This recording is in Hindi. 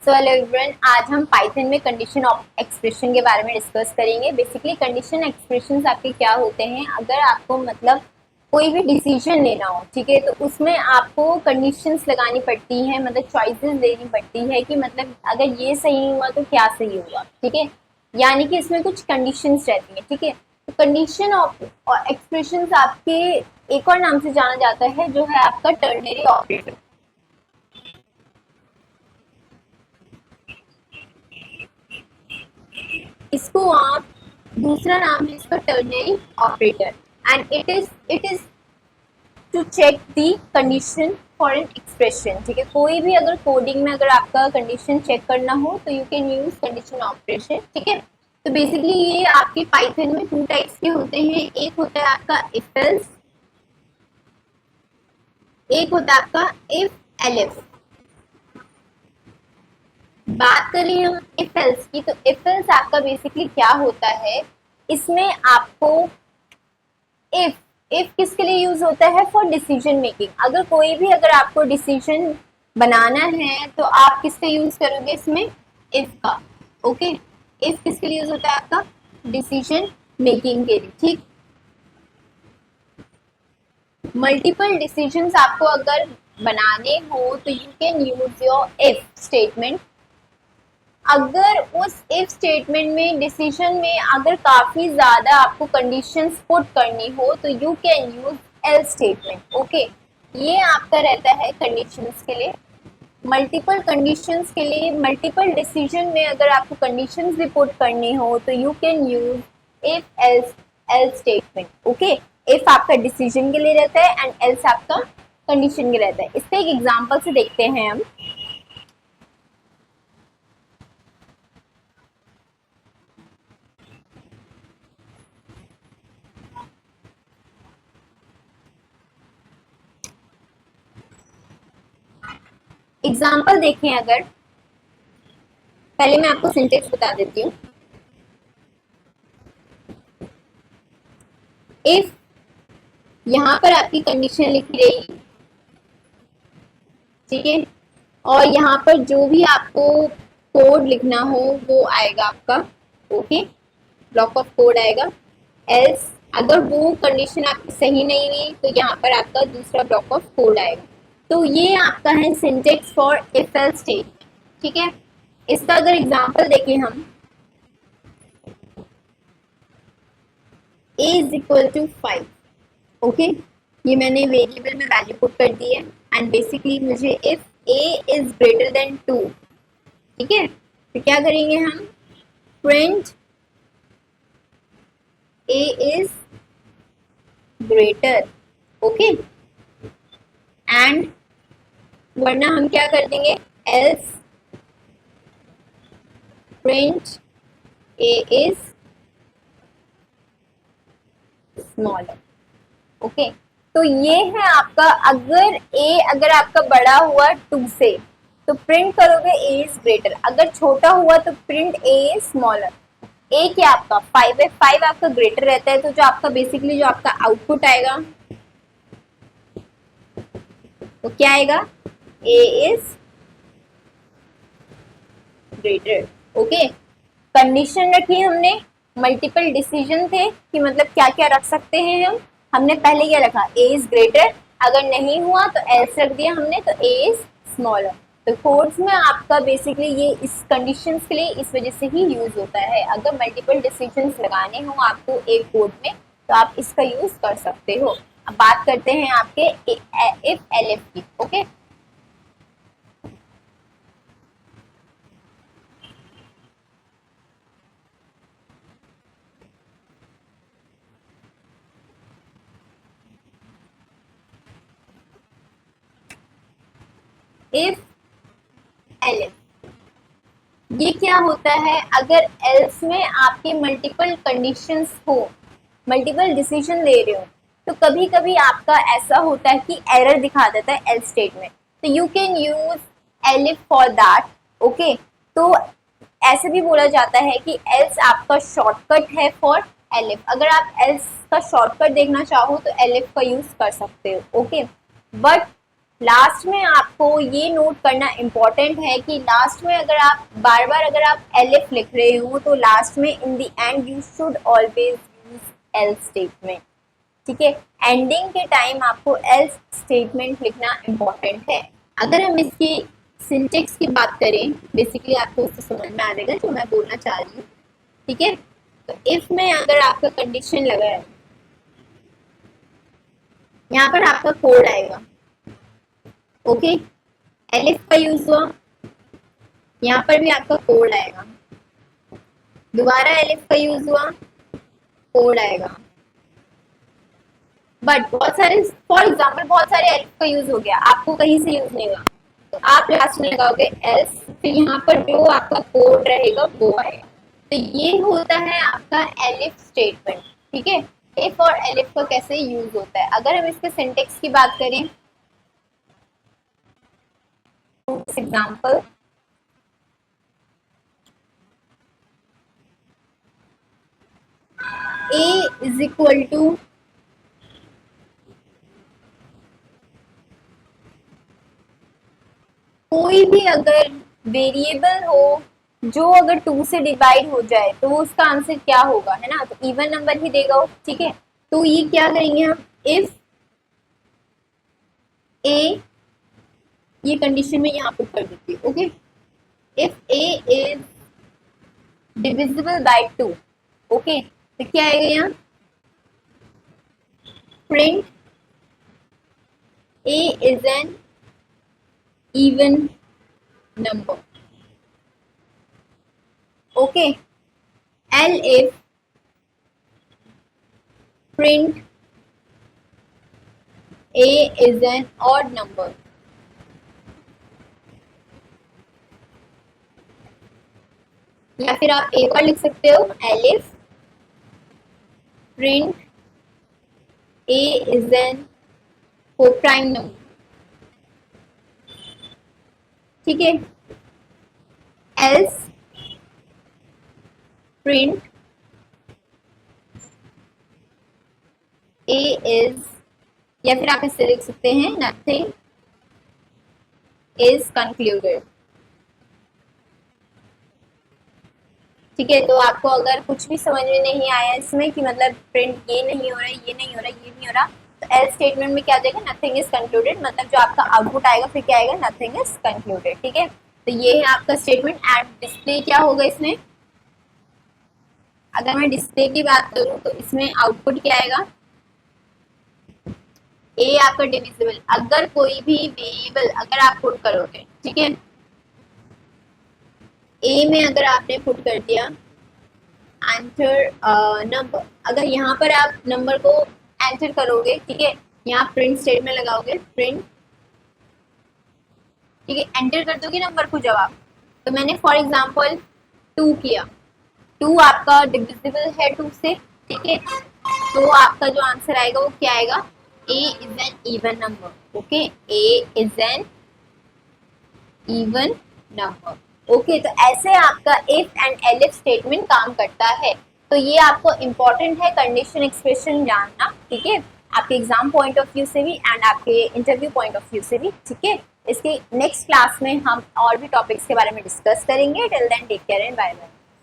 सो हेलो एवरीवन, आज हम पाइथन में कंडीशन ऑफ एक्सप्रेशन के बारे में डिस्कस करेंगे। बेसिकली कंडीशन एक्सप्रेशंस आपके क्या होते हैं, अगर आपको मतलब कोई भी डिसीजन लेना हो, ठीक है, तो उसमें आपको कंडीशंस लगानी पड़ती है, मतलब चॉइसेस देनी पड़ती है कि मतलब अगर ये सही हुआ तो क्या सही हुआ, ठीक है। यानी कि इसमें कुछ कंडीशंस रहती हैं, ठीक है। तो कंडीशन ऑफ एक्सप्रेशंस आपके एक और नाम से जाना जाता है, जो है आपका टर्नरी ऑपरेटर। इसको आप दूसरा नाम है इसका ternary operator, and it is to check the condition for an expression, ठीक है। कोई भी अगर कोडिंग में अगर आपका कंडीशन चेक करना हो तो you can use condition operation, ठीक है। तो बेसिकली ये आपके पाइथन में टू टाइप्स के होते हैं, एक होता है आपका इफ एल्स, एक होता है आपका इफ एलिफ। बात करें हम इफ एल्स की, तो इफ एल्स आपका बेसिकली क्या होता है, इसमें आपको इफ इफ किसके लिए यूज होता है, फॉर डिसीजन मेकिंग। अगर कोई भी अगर आपको डिसीजन बनाना है तो आप किसका यूज करोगे इसमें, इफ का। ओके, इफ किसके लिए यूज होता है आपका, डिसीजन मेकिंग के लिए, ठीक। मल्टीपल डिसीजंस आपको अगर बनाने हो तो you can use your if statement. अगर उस इफ स्टेटमेंट में डिसीजन में अगर काफी ज्यादा आपको कंडीशंस पुट करनी हो तो you can use else statement. Okay, ये आपका रहता है कंडीशंस के लिए। मल्टीपल कंडीशंस के लिए, मल्टीपल डिसीजन में अगर आपको कंडीशंस भी पुट करनी हो तो you can use if else else statement. Okay, if आपका डिसीजन के लिए रहता है एंड एल्स आपका कंडीशन के रहता है। इसका एक एग्जांपल से देखते हैं हम। एग्जाम्पल देखें अगर, पहले मैं आपको सिंटेक्स बता देती हूँ। इफ यहाँ पर आपकी कंडीशन लिखी रहेगी, ठीक है, और यहाँ पर जो भी आपको कोड लिखना हो वो आएगा आपका। ओके, ब्लॉक ऑफ कोड आएगा। एल्स अगर वो कंडीशन आपकी सही नहीं हुई तो यहाँ पर आपका दूसरा ब्लॉक ऑफ कोड आएगा। तो ये आपका है syntax for if else statement, ठीक है। इसका अगर एग्जांपल देखें हम, a is equal to 5। Okay, ये मैंने वेरिएबल में वैल्यू पुट कर दी है, एंड बेसिकली मुझे if a is greater than 2, ठीक है, तो क्या करेंगे हम, print a is greater. Okay, and वरना हम क्या कर देंगे, else print a is smaller. Okay, तो ये है आपका, अगर a अगर आपका बड़ा हुआ 2 से तो प्रिंट करोगे a इज ग्रेटर, अगर छोटा हुआ तो print a is smaller. a क्या आपका 5 है, 5 आपका ग्रेटर रहता है, तो जो आपका बेसिकली जो आपका आउटपुट आएगा वो क्या आएगा, a is greater. Okay, condition रखी हमने, मल्टीपल डिसीजन थे कि मतलब क्या क्या रख सकते हैं हम। हमने पहले क्या रखा, a इज ग्रेटर, अगर नहीं हुआ तो एल्स रख दिया हमने, तो a इज स्मॉलर। तो कोड्स में आपका बेसिकली ये इस कंडीशंस के लिए इस वजह से ही यूज होता है। अगर मल्टीपल डिसीजंस लगाने हो आपको एक कोड में तो आप इसका यूज कर सकते हो। अब बात करते हैं आपके इफ एलिफ की। ओके, इफ एलिफ ये क्या होता है, अगर एल्स में आपके मल्टीपल कंडीशंस हो, मल्टीपल डिसीजन ले रहे हो, तो कभी कभी आपका ऐसा होता है कि एरर दिखा देता है एल्स स्टेटमेंट, तो you can use elif for that. Okay, तो ऐसे भी बोला जाता है कि एल्स आपका शॉर्टकट है फॉर एलिफ। अगर आप एल्स का शॉर्टकट देखना चाहो तो एलिफ का यूज कर सकते हो। ओके, बट लास्ट में आपको ये नोट करना इम्पोर्टेंट है कि लास्ट में अगर आप बार बार अगर आप एलिफ लिख रहे हो तो लास्ट में in the end you should always use else statement, ठीक है। एंडिंग के टाइम आपको एल्स स्टेटमेंट लिखना इम्पोर्टेंट है। अगर हम इसकी सिंटेक्स की बात करें, बेसिकली आपको उससे समझ में आ जाएगा जो मैं बोलना चाह रही हूँ, ठीक है। तो इफ में अगर आपका कंडीशन लगा है, यहाँ पर आपका कोड आएगा, ओके। एलिफ का यूज हुआ, यहाँ पर भी आपका कोड आएगा, दोबारा एलिफ का यूज हुआ, कोड आएगा। बट बहुत सारे, फॉर एग्जाम्पल बहुत सारे एलिफ का यूज हो गया, आपको कहीं से यूज नहीं हुआ, तो आप लास्ट में लगाओगे एल्स, फिर यहाँ पर जो आपका कोड रहेगा वो आएगा। तो ये होता है आपका एलिफ स्टेटमेंट, ठीक है। इफ और एलिफ का कैसे यूज होता है, अगर हम इसके सिंटेक्स की बात करें, example a is equal to कोई भी अगर वेरिएबल हो जो अगर 2 से डिवाइड हो जाए तो उसका आंसर क्या होगा, है ना, तो इवन नंबर ही देगा वो, ठीक है। तो ये क्या करेंगे हम, इफ ए, ये कंडीशन में यहाँ पुट कर देती हूँ, okay. If A is divisible by 2, okay, तो क्या आएगा यहाँ, print A is an even number, okay. L if print a is an odd number, या फिर आप एक और लिख सकते हो, elif print a is an coprime number, ठीक है। एल्स प्रिंट a is, या फिर आप इससे लिख सकते हैं नथिंग इज कंक्लूडेड, ठीक है। तो आपको अगर कुछ भी समझ में नहीं आया इसमें कि मतलब प्रिंट ये नहीं हो रहा है, ये नहीं हो रहा है, ये नहीं हो रहा, तो एल्स स्टेटमेंट में क्या जाएगा, नथिंग इज कंक्लूडेड, मतलब जो आपका आउटपुट आएगा फिर क्या आएगा, नथिंग इज कंक्लूडेड, ठीक है। तो ये है आपका स्टेटमेंट। एंड डिस्प्ले क्या होगा इसमें, अगर मैं डिस्प्ले की बात करूं तो इसमें आउटपुट क्या आएगा, ए आपका डिविजिबल, अगर कोई भी वेरिएबल अगर आप पुट करोगे, ठीक है, ए में अगर आपने पुट कर दिया एंटर नंबर, अगर यहाँ पर आप नंबर को एंटर करोगे, ठीक है, यहाँ प्रिंट स्टेटमेंट लगाओगे, प्रिंट, ठीक है, एंटर कर दोगे नंबर को जवाब। तो मैंने फॉर एग्जांपल 2 किया, 2 आपका डिविजिबल है 2 से, ठीक है, तो आपका जो आंसर आएगा वो क्या आएगा, a is an even number, okay, a is an even number, okay। तो ऐसे आपका if and elif स्टेटमेंट काम करता है। तो ये आपको इम्पोर्टेंट है कंडीशन एक्सप्रेशन जानना, ठीक है, आपके एग्जाम पॉइंट ऑफ व्यू से भी एंड आपके इंटरव्यू पॉइंट ऑफ व्यू से भी, ठीक है। इसके नेक्स्ट क्लास में हम और भी टॉपिक्स के बारे में डिस्कस करेंगे। Till then take care and bye bye.